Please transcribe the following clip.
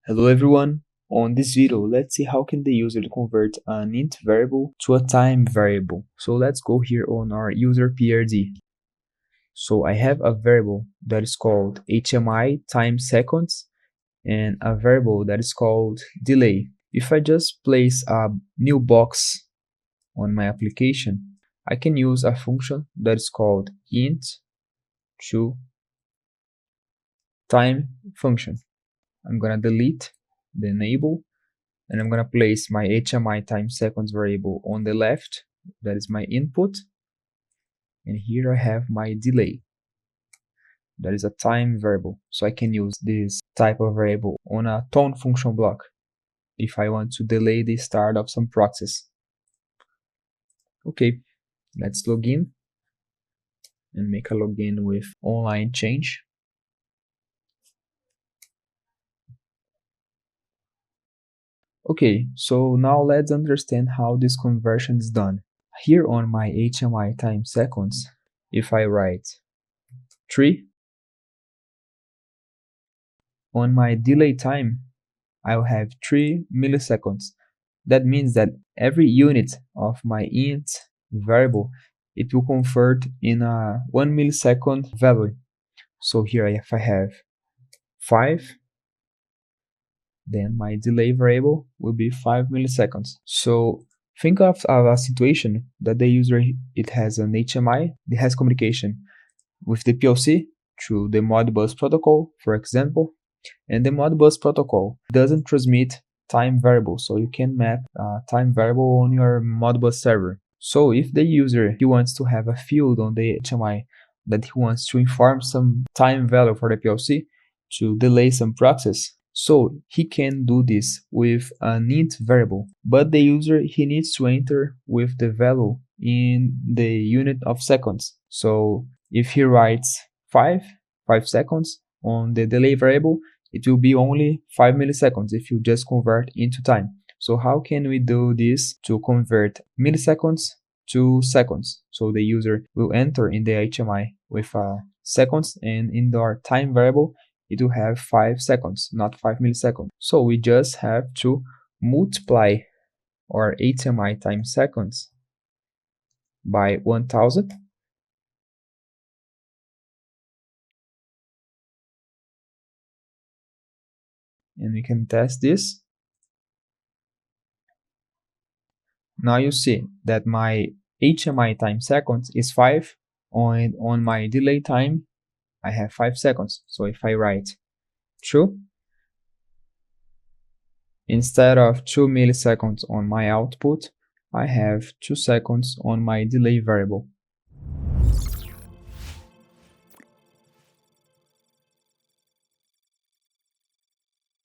Hello everyone. On this video, let's see how can the user convert an int variable to a time variable. So let's go here on our user PRD. So I have a variable that is called HMI time seconds and a variable that is called delay. If I just place a new box on my application, I can use a function that is called int to time function. I'm gonna delete the enable and I'm going to place my HMI time seconds variable on the left. That is my input. And here I have my delay. That is a time variable. So I can use this type of variable on a tone function block if I want to delay the start of some process. Okay, let's log in and make a login with online change. Okay, so now let's understand how this conversion is done. Here on my HMI time seconds, if I write 3, on my delay time, I'll have 3 milliseconds. That means that every unit of my int variable, it will convert in a 1 millisecond value. So here if I have 5, then my delay variable will be 5 milliseconds. So think of a situation that the user, it has an HMI, it has communication with the PLC through the Modbus protocol, for example, and the Modbus protocol doesn't transmit time variable, so you can map a time variable on your Modbus server. So if the user, he wants to have a field on the HMI that he wants to inform some time value for the PLC to delay some process, so he can do this with an int variable, but the user, he needs to enter with the value in the unit of seconds. So if he writes 5 seconds on the delay variable, it will be only 5 milliseconds if you just convert into time. So how can we do this to convert milliseconds to seconds? So the user will enter in the HMI with seconds, and in our time variable, it will have 5 seconds, not 5 milliseconds. So we just have to multiply our HMI time seconds by 1000. And we can test this. Now you see that my HMI time seconds is 5, and on my delay time, I have 5 seconds. So if I write 2, instead of 2 milliseconds on my output, I have 2 seconds on my delay variable.